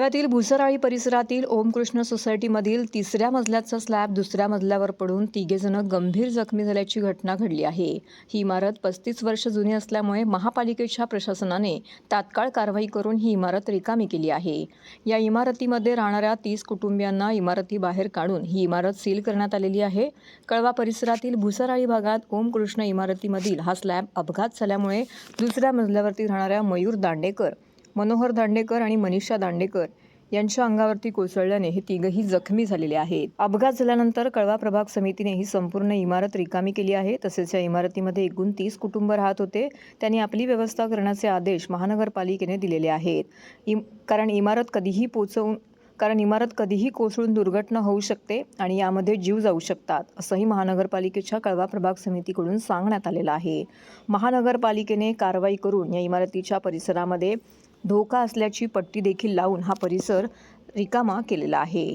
कळव्यातील भुसराळी परिसरातील ओमकृष्ण सोसायटीमधील 3ऱ्या मजल्याचा स्लॅब 2ऱ्या मजल्यावर पडून तिघेजण गंभीर जखमी झाल्याची घटना घडली आहे। ही इमारत 35 वर्ष जुनी असल्यामुळे महापालिकेच्या प्रशासनाने तात्काळ कारवाई करून ही इमारत रिकामी केली आहे। या इमारतीमध्ये राहणाऱ्या 30 कुटुंबियांना इमारतीबाहेर काढून ही इमारत सील करण्यात आलेली आहे। कळवा परिसरातील भुसराळी भागात ओमकृष्ण इमारतीमधील हा स्लॅब अपघात झाल्यामुळे 2ऱ्या मजल्यावरती राहणाऱ्या मयूर दांडेकर, मनोहर दांडेकर आणि मनीषा दांडेकर यांच्या अंगावरती कोसळल्याने हे तिघही जखमी झालेले आहेत। अपघात झाल्यानंतर कळवा प्रभाग समितीने ही संपूर्ण इमारत रिकामी केली आहे। तसेच या इमारतीमध्ये एकूण 30 कुटुंब राहत होते। त्यांनी आपली व्यवस्था करण्याचे आदेश महानगरपालिकेने दिलेले आहेत। कारण इमारत कधीही कोसळून दुर्घटना होऊ शकते आणि यामध्ये जीव जाऊ शकतात, असंही महानगरपालिकेच्या कळवा प्रभाग समितीकडून सांगण्यात आलेलं आहे। महानगरपालिकेने कारवाई करून या इमारतीच्या परिसरामध्ये धोका असल्याची पट्टी देखील लावून हा परिसर रिकामा केलेला आहे।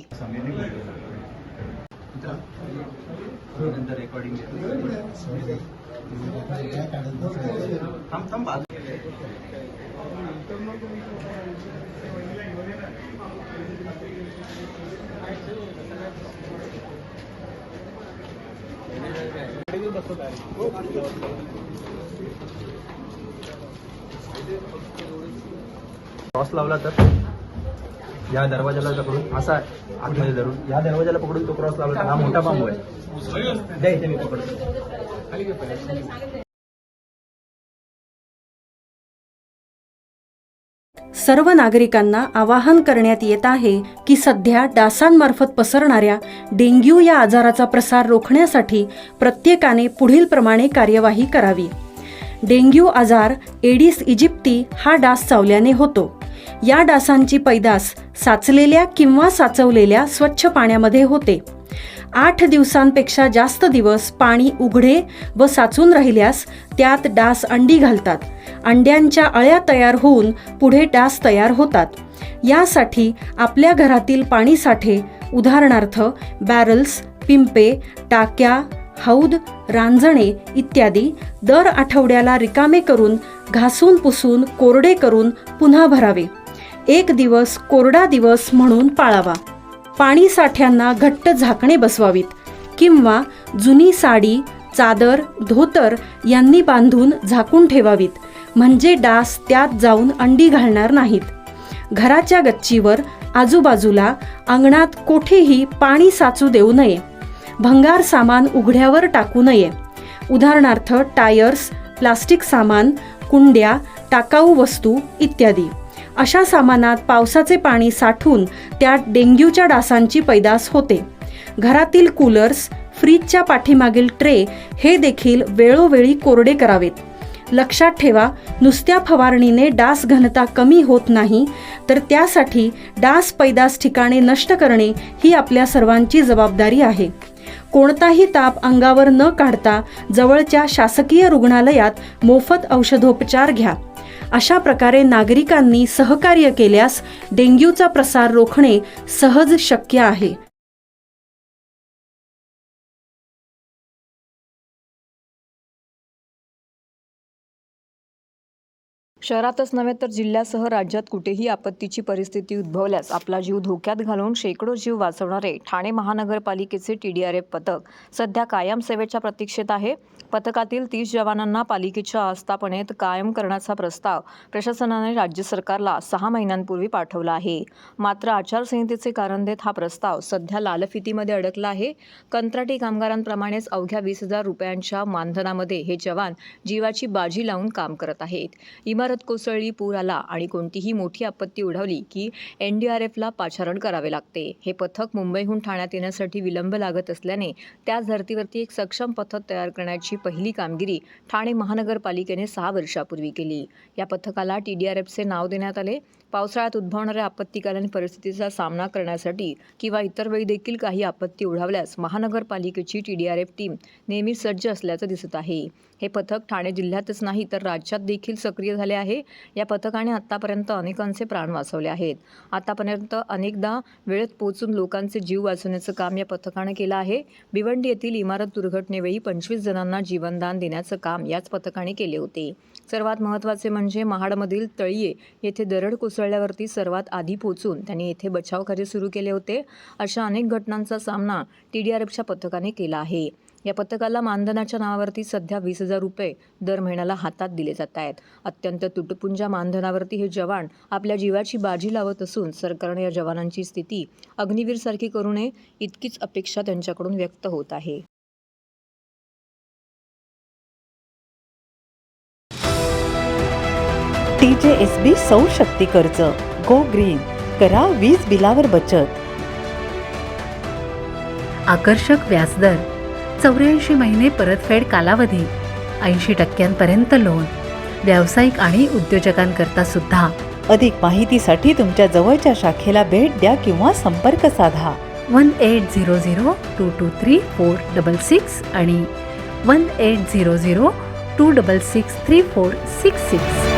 क्रॉस लावला तर या दरवाजाला पकडून असा आतमध्ये धरून या दरवाजाला पकडून तो क्रॉस लावला तर हा मोठा बांबू आहे। द्या इथे मी पकडतो। सर्व नागरिकांना आवाहन करण्यात येत आहे की सध्या डासांमार्फत पसरणाऱ्या डेंग्यू या आजाराचा प्रसार रोखण्यासाठी प्रत्येकाने पुढील प्रमाणे कार्यवाही करावी। डेंग्यू आजार एडिस इजिप्ती हा डास चावल्याने होतो। या डासांची पैदास साचलेल्या किंवा साचवलेल्या स्वच्छ पाण्यामध्ये होते। 8 दिवसांपेक्षा जास्त दिवस पाणी उघडे व साचून राहिल्यास त्यात डास अंडी घालतात। अंड्यांच्या अळ्या तयार होऊन पुढे डास तयार होतात। यासाठी आपल्या घरातील पाणीसाठे उदाहरणार्थ बॅरल्स, पिंपे, टाक्या, हौद, रांजणे इत्यादी दर आठवड्याला रिकामे करून घासून पुसून कोरडे करून पुन्हा भरावे। 1 दिवस कोरडा दिवस म्हणून पाळावा। पाणी साठ्यांना घट्ट झाकणे बसवावीत किंवा जुनी साडी, चादर, धोतर यांनी बांधून झाकून ठेवावीत, म्हणजे डास त्यात जाऊन अंडी घालणार नाहीत। घराच्या गच्चीवर, आजूबाजूला, अंगणात कोठेही पाणी साचू देऊ नये। भंगार सामान उघड्यावर टाकू नये, उदाहरणार्थ टायर्स, प्लास्टिक सामान, कुंड्या, टाकाऊ वस्तू इत्यादी। अशा सामानात पावसाचे पाणी साठून त्यात डेंग्यूच्या डासांची पैदास होते। घरातील कूलर्स, फ्रीजच्या पाठीमागील ट्रे हे देखील वेळोवेळी कोरडे करावेत। लक्षात ठेवा, नुसत्या फवारणीने डास घनता कमी होत नाही, तर त्यासाठी डास पैदास ठिकाणे नष्ट करणे ही आपल्या सर्वांची जबाबदारी आहे। कोणताही ताप अंगावर न काढता जवळच्या शासकीय रुग्णालयात मोफत औषधोपचार घ्या। अशा प्रकारे नागरिकांनी सहकार्य केल्यास डेंग्यूचा प्रसार रोखणे सहज शक्य आहे। शहरातच नव्हे तर जिल्ह्यासह राज्यात कुठेही आपत्तीची परिस्थिती उद्भवल्यास आपला जीव धोक्यात घालून शेकडो जीव वाचवणारे ठाणे महानगरपालिकेचे TDRF पथक सध्या कायम सेवेच्या प्रतीक्षेत आहे। पथकातील 30 जवानांना पालिकेच्या आस्थापनेत कायम करण्याचा प्रस्ताव प्रशासनाने राज्य सरकारला 6 महिन्यांपूर्वी पाठवला आहे। मात्र आचारसंहितेचे कारण देत हा प्रस्ताव सध्या लालफितीमध्ये अडकला आहे। कंत्राटी कामगारांप्रमाणेच अवघ्या 20,000 रुपयांच्या मानधनामध्ये हे जवान जीवाची बाजी लावून काम करत आहेत। इमारत कोसळली, पूर आला आणि कोणतीही मोठी आपत्ती ओढवली की NDRFला पाचारण करावे लागते। हे पथक मुंबईहून ठाण्यात येण्यासाठी विलंब लागत असल्याने त्याच धर्तीवरती एक सक्षम पथक तयार करण्याची पहिली कामगिरी ठाणे महानगरपालिकेने 6 वर्षापूर्वी केली। या पथकाला TDRFचे नाव देण्यात आले। पावसाळ्यात उद्भवणाऱ्या आपत्कालीन परिस्थितीचा सामना करण्यासाठी किंवा इतर वेळी देखील काही आपत्ती ओढवल्यास महानगरपालिकेची TDRF टीम नेहमी सज्ज असल्याचं दिसत आहे। हे पथक ठाणे जिल्ह्यातच नाही तर राज्यात देखील सक्रिय झाले आहे। या पथकाने आतापर्यंत अनेकांचे प्राण वाचवले आहेत। आतापर्यंत अनेकदा वेळेत पोहोचून लोकांचे जीव वाचवण्याचं काम या पथकाने केलं आहे। भिवंडी येथील इमारत दुर्घटनेवेळी 25 जणांना जीवनदान देण्याचं काम याच पथकाने केले होते। सर्वात महत्त्वाचे म्हणजे महाडमधील तळीये येथे दरड कोसळली कोसळल्यावरती सर्वात आधी पोहोचून त्यांनी येथे बचावकार्य सुरू केले होते. अशा अनेक घटनांचा सामना TDRFच्या पथकाने केला आहे. या पथकाला मानधनाच्या नावावरती सध्या 20,000 रुपये दर महिन्याला हातात दिले जात आहेत. अत्यंत तुटपुंजा मानधनावरती हे जवान आपल्या जीवाची बाजी लावत असून सरकारने या जवानांची स्थिती अग्निवीरसारखी करू नये इतकीच अपेक्षा त्यांच्याकडून व्यक्त होत आहे. TJSB सौर शक्ती कर्ज गो ग्रीन करा वीज बिलावर बचत. आकर्षक व्याजदर, 84 महिने परतफेड कालावधी, 80% लोन, व्यावसायिक आणि उद्योजकांकरता सुद्धा. अधिक माहितीसाठी तुमच्या जवळच्या शाखेला भेट द्या किंवा संपर्क साधा. 1800-223-466 आणि 1800-266-3466.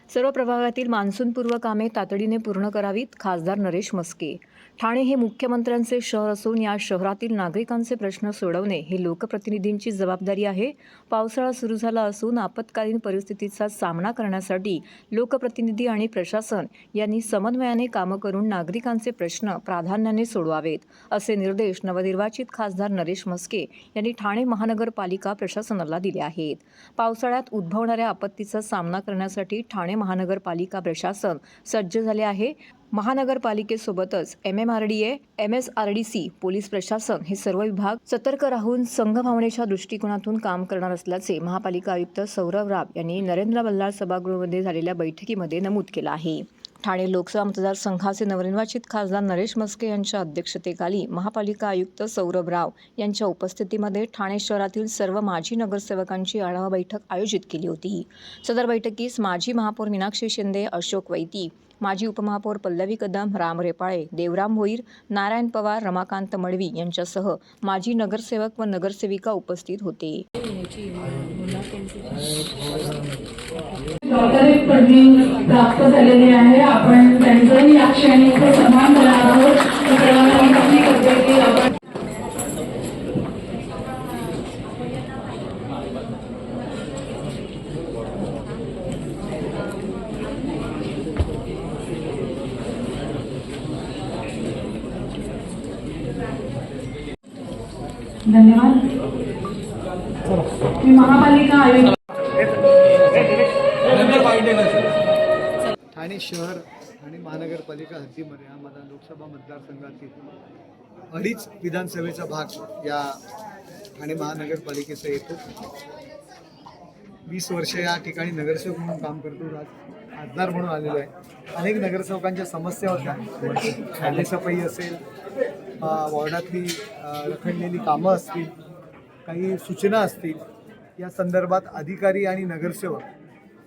सर्व प्रभागातील मान्सूनपूर्व कामे तातडीने पूर्ण करावीत. खासदार नरेश म्हस्के. ठाणे हे मुख्यमंत्र्यांचे शहर असून या शहरातील नागरिकांचे प्रश्न सोडवणे ही लोकप्रतिनिधींची जबाबदारी आहे. पावसाळा सुरू झाला असून आपत्कालीन परिस्थितीचा सामना करण्यासाठी लोकप्रतिनिधी आणि प्रशासन यांनी समन्वयाने कामं करून नागरिकांचे प्रश्न प्राधान्याने सोडवावेत, असे निर्देश नवनिर्वाचित खासदार नरेश म्हस्के यांनी ठाणे महानगरपालिका प्रशासनाला दिले आहेत. पावसाळ्यात उद्भवणाऱ्या आपत्तीचा सामना करण्यासाठी ठाणे महानगरपालिका प्रशासन सज्ज झाले आहे. महानगरपालिकेसोबतच MMRDA, MSRDC, पोलीस प्रशासन हे सर्व विभाग सतर्क राहून संघभावनेच्या दृष्टिकोनातून काम करणार असल्याचे महापालिका आयुक्त सौरभ राव यांनी नरेंद्र बल्लाळ सभागृहामध्ये झालेल्या बैठकीमध्ये नमूद केलं आहे. ठाणे लोकसभा मतदारसंघाचे नवनिर्वाचित खासदार नरेश म्हस्के यांच्या अध्यक्षतेखाली महापालिका आयुक्त सौरभ राव यांच्या उपस्थितीमध्ये ठाणे शहरातील सर्व माजी नगरसेवकांची आढावा बैठक आयोजित केली होती. सदर बैठकीस माजी महापौर मीनाक्षी शिंदे, अशोक वैती, माजी उपमहापौर पल्लवी कदम, राम रेपाळे, देवराम भोईर, नारायण पवार, रमाकांत मडवी यांच्यासह माजी नगरसेवक व नगरसेविका उपस्थित होते. डॉक्टरेट पदवी प्राप्त झालेली आहे. आपण त्यांचंही या क्षणी सन्मान करणार आहोत. सर्वांना विनंती करते की आपण धन्यवाद. मी महापालिका आयुक्त ठाणे शहर आणि महानगरपालिका हद्दीमध्ये हा माझा लोकसभा मतदारसंघातील 2.5 विधानसभेचा भाग या ठाणे महानगरपालिकेचा येतो. 20 वर्ष या ठिकाणी नगरसेवक म्हणून काम करतो. आज खासदार म्हणून आलेलो आहे. अनेक नगरसेवकांच्या समस्या होत्या. नालेसफाई असेल, वॉर्डातली रखडलेली कामं असतील, काही सूचना असतील, या संदर्भात अधिकारी आणि नगरसेवक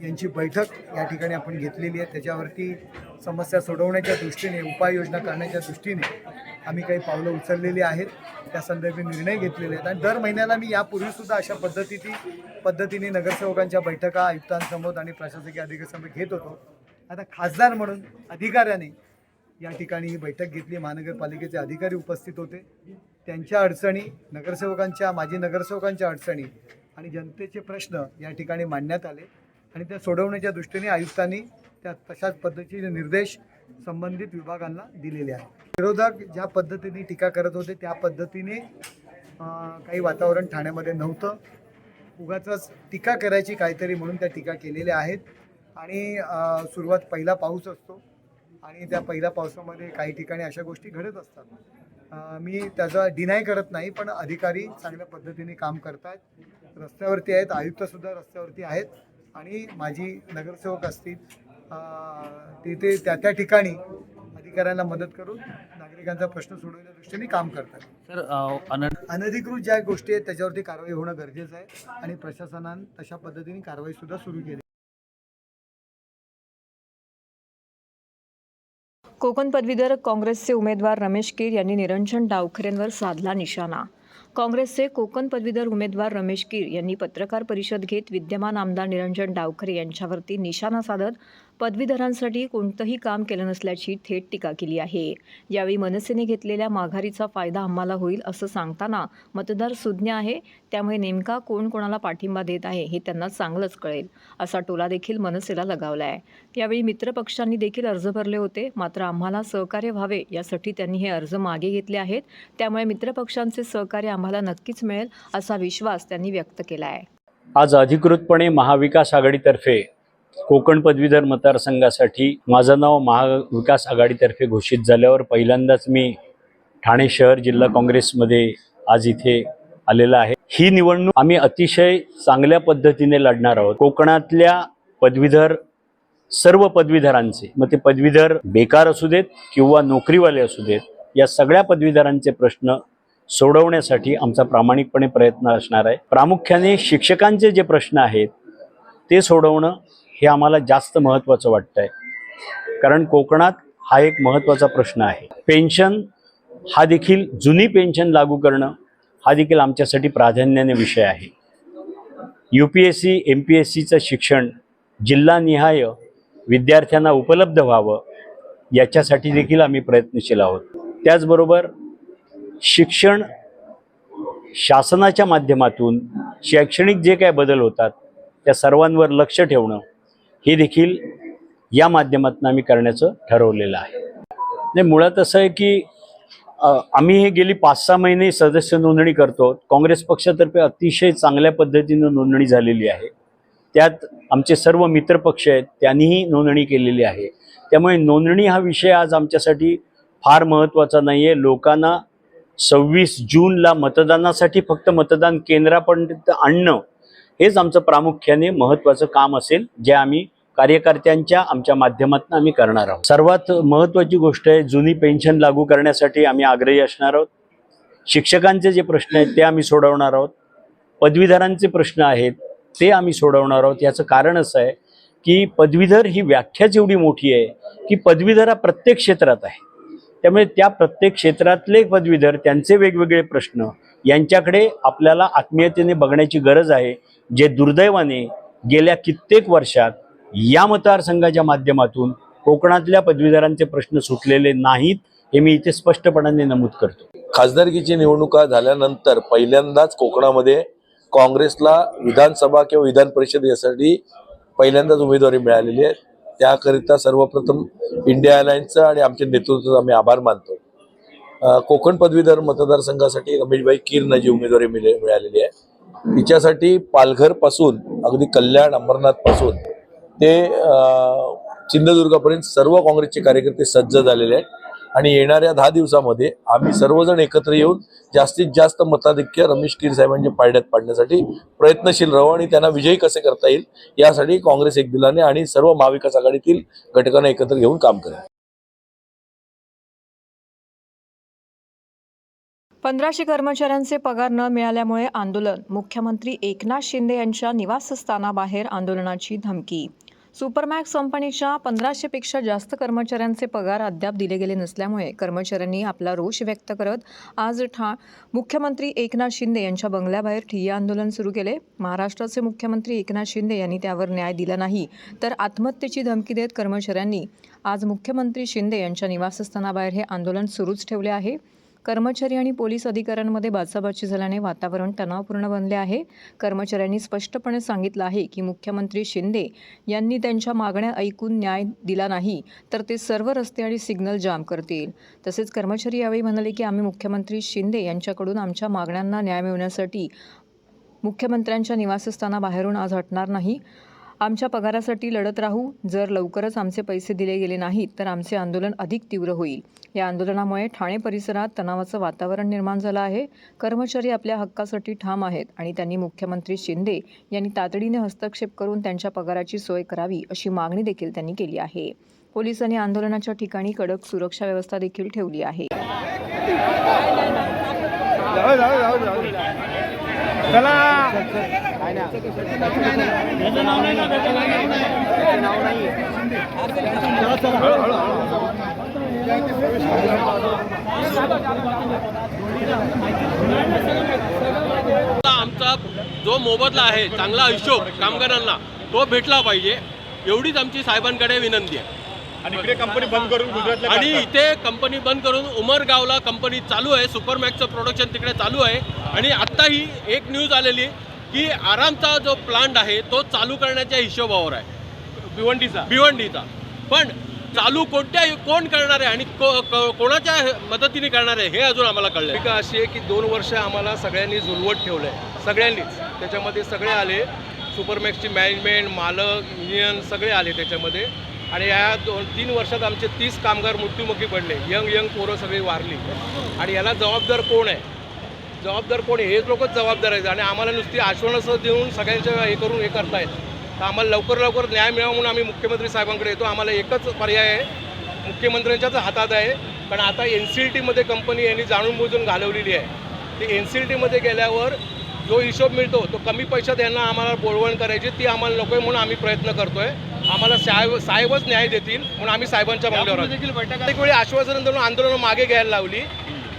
यांची बैठक या ठिकाणी आपण घेतलेली आहे. त्याच्यावरती समस्या सोडवण्याच्या दृष्टीने, उपाययोजना करण्याच्या दृष्टीने आम्ही काही पावलं उचललेली आहेत. त्या संदर्भी निर्णय घेतलेले आहेत. आणि दर महिन्याला मी यापूर्वीसुद्धा अशा पद्धतीने नगरसेवकांच्या बैठका आयुक्तांसमोर आणि प्रशासकीय अधिकाऱ्यांसमोर घेत होतो. आता खासदार म्हणून अधिकाऱ्याने या ठिकाणी ही बैठक घेतली. महानगरपालिकेचे अधिकारी उपस्थित होते. त्यांच्या अडचणी, नगरसेवकांच्या, माजी नगरसेवकांच्या अडचणी आणि जनतेचे प्रश्न या ठिकाणी मांडण्यात आले आणि त्या सोडवण्याच्या दृष्टीने आयुक्तांनी त्या तशाच पद्धतीचे निर्देश संबंधित विभागांना दिलेले आहेत. विरोधक ज्या पद्धतीने टीका करत होते त्या पद्धतीने काही वातावरण ठाण्यामध्ये नव्हतं. उगाचच टीका करायची काहीतरी म्हणून त्या टीका केलेल्या आहेत. आणि पहिला पाऊस असतो आणि त्या पहिल्या पावसामध्ये काही ठिकाणी अशा गोष्टी घडत असतात. मी त्याचा डिनाय करत नाही, पण अधिकारी चांगल्या पद्धतीने काम करत आहेत, रस्त्यावरती आहेत, आयुक्तसुद्धा रस्त्यावरती आहेत आणि माझी नगरसेवक असतील तिथे त्या ठिकाणी अधिकाऱ्यांना मदत करून नागरिकांचा प्रश्न सोडवण्याच्या दृष्टीने काम करतात. सर, अनधिकृत ज्या गोष्टी आहेत त्याच्यावरती कारवाई होणं गरजेचं आहे आणि प्रशासनाने तशा पद्धतीने कारवाईसुद्धा सुरू केली. कोकण पदवीधर काँग्रेसचे उमेदवार रमेश कीर यांनी निरंजन डावखरेंवर साधला निशाणा. काँग्रेसचे कोकण पदवीधर उमेदवार रमेश कीर यांनी पत्रकार परिषद घेत विद्यमान आमदार निरंजन डावखरे यांच्यावरती निशाणा साधत पदवीधरांसाठी कोणतंही काम केलं नसल्याची थेट टीका केली आहे. यावेळी मनसेने घेतलेल्या माघारीचा फायदा आम्हाला होईल असं सांगताना मतदार सुज्ञ आहे, त्यामुळे नेमका कोण कोणाला पाठिंबा देत आहे हे त्यांना चांगलंच कळेल असा टोला देखील मनसेला लगावला आहे. यावेळी मित्रपक्षांनी देखील अर्ज भरले होते, मात्र आम्हाला सहकार्य व्हावे यासाठी त्यांनी हे अर्ज मागे घेतले आहेत. त्यामुळे मित्रपक्षांचे सहकार्य आम्हाला नक्कीच मिळेल असा विश्वास त्यांनी व्यक्त केला आहे. आज अधिकृतपणे महाविकास आघाडीतर्फे कोकण पदवीधर मतदारसंघासाठी माझं नाव महाविकास आघाडीतर्फे घोषित झाल्यावर पहिल्यांदाच मी ठाणे शहर जिल्हा काँग्रेसमध्ये आज इथे आलेला आहे. ही निवडणूक आम्ही अतिशय चांगल्या पद्धतीने लढणार आहोत. कोकणातल्या पदवीधर सर्व पदवीधरांचे, मग ते पदवीधर बेकार असू देत किंवा नोकरीवाले असू देत, या सगळ्या पदवीधरांचे प्रश्न सोडवण्यासाठी आमचा प्रामाणिकपणे प्रयत्न असणार आहे. प्रामुख्याने शिक्षकांचे जे प्रश्न आहेत ते सोडवणं हे आम्हाला जास्त महत्त्वाचं वाटतं आहे, कारण कोकणात हा एक महत्त्वाचा प्रश्न आहे. पेन्शन हा देखील, जुनी पेन्शन लागू करणं हा देखील आमच्यासाठी प्राधान्याने विषय आहे. UPSC MPSCचं शिक्षण जिल्हानिहाय विद्यार्थ्यांना उपलब्ध व्हावं याच्यासाठी देखील आम्ही प्रयत्नशील आहोत. त्याचबरोबर शिक्षण शासनाच्या माध्यमातून शैक्षणिक जे काय बदल होतात त्या सर्वांवर लक्ष ठेवणं हे देखील या माध्यमातून आम्ही करण्याचं ठरवलेलं आहे. नाही, मुळात असं आहे की आम्ही हे गेली 5-6 महिने सदस्य नोंदणी करतो. काँग्रेस पक्षातर्फे अतिशय चांगल्या पद्धतीनं नोंदणी झालेली आहे. त्यात आमचे सर्व मित्रपक्ष आहेत, त्यांनीही नोंदणी केलेली आहे. त्यामुळे नोंदणी हा विषय आज आमच्यासाठी फार महत्त्वाचा नाही आहे. लोकांना 26 जूनला मतदानासाठी फक्त मतदान केंद्रापर्यंत आणणं हेच आमचं प्रामुख्याने महत्त्वाचं काम असेल, जे आम्ही कार्यकर्त्यांच्या आमच्या माध्यमातून आम्ही करणार आहोत. सर्वात महत्त्वाची गोष्ट आहे, जुनी पेन्शन लागू करण्यासाठी आम्ही आग्रही असणार आहोत. शिक्षकांचे जे प्रश्न आहेत ते आम्ही सोडवणार आहोत. पदवीधरांचे प्रश्न आहेत ते आम्ही सोडवणार आहोत. याचं कारण असं आहे की पदवीधर ही व्याख्याच एवढी मोठी आहे की पदवीधर हा प्रत्येक क्षेत्रात आहे. त्यामुळे त्या प्रत्येक क्षेत्रातले पदवीधर, त्यांचे वेगवेगळे प्रश्न यांच्याकडे आपल्याला आत्मीयतेने बघण्याची गरज आहे, जे दुर्दैवाने गेल्या कित्येक वर्षात या मतदारसंघाच्या माध्यमातून कोकणातल्या पदवीधरांचे प्रश्न सुटलेले नाहीत, हे मी इथे स्पष्टपणाने नमूद करतो. खासदारकीची निवडणुका झाल्यानंतर पहिल्यांदाच कोकणामध्ये काँग्रेसला विधानसभा किंवा विधान परिषद यासाठी पहिल्यांदाच उमेदवारी मिळालेली आहे. त्याकरिता सर्वप्रथम इंडिया अलायन्सचं आणि आमच्या नेतृत्वाचा आम्ही आभार मानतो. कोकण पदवीधर मतदारसंघासाठी रमेशभाई कीरना जी उमेदवारी मिळालेली आहे, तिच्यासाठी पालघरपासून अगदी कल्याण, अंबरनाथपासून ते सिंधुदुर्गापर्यंत सर्व काँग्रेसचे कार्यकर्ते सज्ज झालेले आहेत. आणि येणाऱ्या 10 दिवसामध्ये आम्ही सर्वजण एकत्र येऊन जास्तीत जास्त मताधिक्य रमेश कीर साहेबांच्या पारड्यात पाडण्यासाठी प्रयत्नशील राहू आणि त्यांना विजयी कसे करता येईल यासाठी काँग्रेस एक दिलाने आणि सर्व महाविकास आघाडीतील घटकांना एकत्र घेऊन काम करेल. 1500 कर्मचाऱ्यांचे पगार न मिळाल्यामुळे आंदोलन. मुख्यमंत्री एकनाथ शिंदे यांच्या निवासस्थानाबाहेर आंदोलनाची धमकी. सुपरमॅक्स कंपनीच्या 1500पेक्षा जास्त कर्मचाऱ्यांचे पगार अद्याप दिले गेले नसल्यामुळे कर्मचाऱ्यांनी आपला रोष व्यक्त करत आज मुख्यमंत्री एकनाथ शिंदे यांच्या बंगल्याबाहेर ठिय्या आंदोलन सुरू केले. महाराष्ट्राचे मुख्यमंत्री एकनाथ शिंदे यांनी त्यावर न्याय दिला नाही तर आत्महत्येची धमकी देत कर्मचाऱ्यांनी आज मुख्यमंत्री शिंदे यांच्या निवासस्थानाबाहेर हे आंदोलन सुरूच ठेवले आहे. कर्मचारी आणि पोलीस अधिकाऱ्यांमध्ये बाचाबाची झाल्याने वातावरण तणावपूर्ण बनले आहे. कर्मचाऱ्यांनी स्पष्टपणे सांगितलं आहे की मुख्यमंत्री शिंदे यांनी त्यांच्या मागण्या ऐकून न्याय दिला नाही तर ते सर्व रस्ते आणि सिग्नल जाम करतील. तसेच कर्मचारी यावेळी म्हणाले की आम्ही मुख्यमंत्री शिंदे यांच्याकडून आमच्या मागण्यांना न्याय मिळवण्यासाठी मुख्यमंत्र्यांच्या निवासस्थानाबाहेरून आज हटणार नाही. आमच्या पगारासाठी लढत राहू. जर लवकरच आमचे पैसे दिले गेले नाहीत तर आमचे आंदोलन अधिक तीव्र होईल. या आंदोलनामुळे ठाणे परिसरात तणावाचं वातावरण निर्माण झालं आहे. कर्मचारी आपल्या हक्कासाठी ठाम आहेत आणि त्यांनी मुख्यमंत्री शिंदे यांनी तातडीने हस्तक्षेप करून त्यांच्या पगाराची सोय करावी अशी मागणी देखील त्यांनी केली आहे. पोलिसांनी आंदोलनाच्या ठिकाणी कडक सुरक्षा व्यवस्था देखील ठेवली आहे. आमचा जो मोबदला आहे, चांगला हिशोब कामगारांना तो भेटला पाहिजे. एवढीच आमची साहेबांकडे विनंती आहे. आणि इकडे कंपनी बंद करून गुजरातला आणि इथे कंपनी बंद करून उमरगावला कंपनी चालू आहे, सुपरमॅक्सचं प्रोडक्शन तिकडे चालू आहे. आणि आत्ताही एक न्यूज आलेली की आरामचा जो प्लांट आहे तो चालू करण्याच्या हिशोबावर आहे, भिवंडीचा. पण चालू कोण करणार आहे आणि कोणाच्या मदतीने करणार आहे हे अजून आम्हाला कळलं. भूमिका अशी आहे की 2 वर्ष आम्हाला सगळ्यांनी झुलवत ठेवलं आहे, सगळ्यांनीच. त्याच्यामध्ये सगळे आले, सुपरमॅक्सची मॅनेजमेंट, मालक, युनियन सगळे आले त्याच्यामध्ये. आणि या 2-3 वर्षात आमचे 30 कामगार मृत्युमुखी पडले, यंग पोरं सगळी वारली. आणि याला जबाबदार कोण आहे? हेच लोकच जबाबदार आहेत. आणि आम्हाला नुसती आश्वासनं देऊन सगळ्यांच्या हे करतायत. तर आम्हाला लवकर न्याय मिळावा म्हणून आम्ही मुख्यमंत्री साहेबांकडे येतो. आम्हाला एकच पर्याय आहे, मुख्यमंत्र्यांच्याच हातात आहे. कारण आता NCLTमध्ये कंपनी यांनी जाणून बुजून घालवलेली आहे. ते NCLTमध्ये गेल्यावर जो हिशोब मिळतो तो कमी पैशात यांना आम्हाला बोलवण करायची, ती आम्हाला नको आहे. म्हणून आम्ही प्रयत्न करतो आहे. आम्हाला साहेबच न्याय देतील म्हणून आम्ही साहेबांच्या मागण्यावर आहोत. एक वेळी आश्वासन देऊन आंदोलन मागे घ्यायला लावली.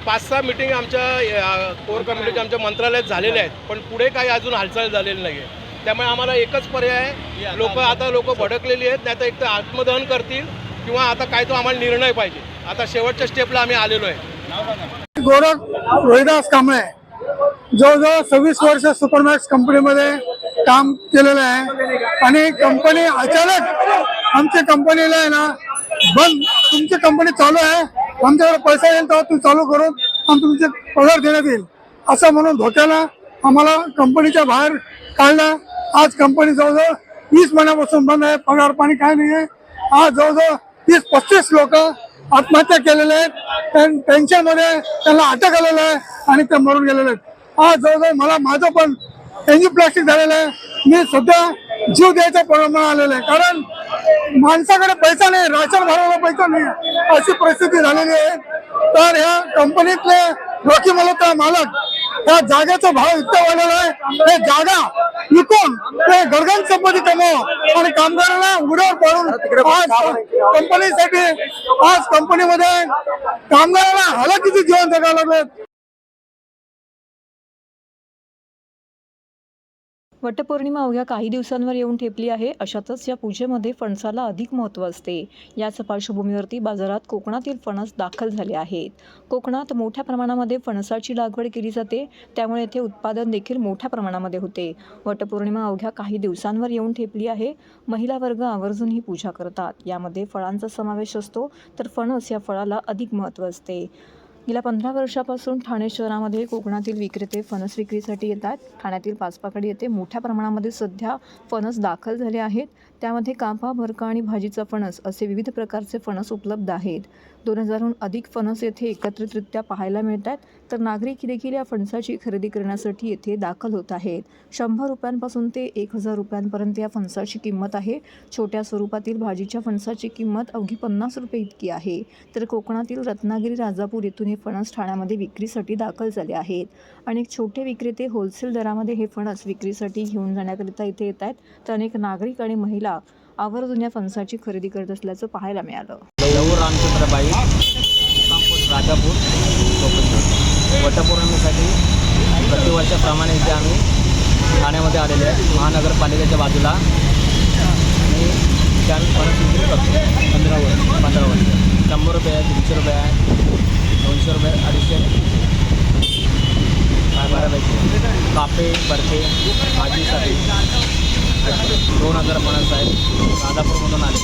5-6 मिटिंग आमच्या कोर कमिटीच्या आमच्या मंत्रालयात झालेल्या आहेत, पण पुढे काही अजून हालचाल झालेली नाही आहे. त्यामुळे आम्हाला एकच पर्याय आहे, लोक भडकलेली आहेत, नाही तर एक तर आत्मदहन करतील किंवा आता काय तो आम्हाला निर्णय पाहिजे. आता शेवटच्या स्टेपला आम्ही आलेलो आहे. गोरख रोहिदास कांबळे, जवळजवळ 26 वर्ष सुपरमॅक्स कंपनीमध्ये काम केलेलं आहे. आणि कंपनी अचानक आमच्या कंपनीला आहे ना बंद, तुमची कंपनी चालू आहे, आमच्याकडे पैसा येईल तेव्हा तुम्ही चालू करून आणि तुमचे पगार देण्यात येईल असं म्हणून धोक्याला आम्हाला कंपनीच्या बाहेर काढलं. आज कंपनी जवळजवळ 20 महिन्यापासून बंद आहे, पगार पाणी काय नाही आहे. आज जवळजवळ 30-35 लोक आत्महत्या केलेले आहेत, टेन्शनमध्ये त्यांना अटक आलेलं आहे आणि ते मरून गेलेले आहेत. आज जवळजवळ माझं पण एंजिओप्लास्टिक झालेलं आहे. मी सध्या जीव द्यायचा प्रमाण आलेला आहे, कारण माणसाकडे पैसा नाही, राशन भरायला पैसा नाही, अशी परिस्थिती झालेली आहे. तर ह्या कंपनीतले रोकी मल्होत्रा मालक, त्या जागेचा भाव इतका वाढलेला आहे, हे जागा विकून ते गरगन संपत्ती कमव आणि कामगारांना उघड्यावर पाडून आज कंपनीसाठी, आज कंपनीमध्ये कामगारांना हलाखीचे जीवन जगायला लागले. वटपौर्णिमा अवघ्या काही दिवसांवर येऊन ठेपली आहे. अशातच या पूजेमध्ये फणसाला अधिक महत्त्व असते. याच पार्श्वभूमीवरती बाजारात कोकणातील फणस दाखल झाले आहेत. कोकणात मोठ्या प्रमाणामध्ये फणसाची लागवड केली जाते, त्यामुळे येथे उत्पादन देखील मोठ्या प्रमाणामध्ये होते. वटपौर्णिमा अवघ्या काही दिवसांवर येऊन ठेपली आहे. महिला वर्ग आवर्जून ही पूजा करतात. यामध्ये फळांचा समावेश असतो, तर फणस या फळाला अधिक महत्त्व असते. गेल्या 15 वर्षापासून ठाणे शहरामध्ये कोकणातील विक्रेते फणस विक्रीसाठी येतात. ठाण्यातील पाचपाकडी येथे मोठ्या प्रमाणामध्ये सध्या फणस दाखल झाले आहेत. त्यामध्ये कापा, भरका आणि भाजीचा फणस असे विविध प्रकारचे फणस उपलब्ध आहेत. 2000हून अधिक फणस येथे एकत्रितरित्या पाहायला मिळतात. तर नागरिक देखील या फणसाची खरेदी करण्यासाठी येथे दाखल होत आहेत. 100 रुपयांपासून ते 1000 रुपयांपर्यंत या फणसाची किंमत आहे. छोट्या स्वरूपातील भाजीच्या फणसाची किंमत अवघी 50 रुपये इतकी आहे. तर कोकणातील रत्नागिरी, राजापूर येथून हे फणस ठाण्यामध्ये विक्रीसाठी दाखल झाले आहेत. अनेक छोटे विक्रेते होलसेल दरामध्ये हे फणस विक्रीसाठी घेऊन जाण्याकरिता इथे येत आहेत. तर अनेक नागरिक आणि महिला आवर्जून या फणसाची खरेदी करत असल्याचं पाहायला मिळालं. रामचंद्रबाई, राजापूर, वटपौर्णिमेसाठी प्रतिवर्षाप्रमाणे इथे आम्ही ठाण्यामध्ये आलेले आहे, महानगरपालिकेच्या बाजूला. आणि इथे आम्ही फणस विक्री करतो. 15 वर्ष 100 रुपये आहे, 300 रुपये आहे, 200 रुपये, 250, काय बऱ्यापैकी कापे, बरके भाजीसाठी 2000 फणस आहेत. राजापूरमधून आले.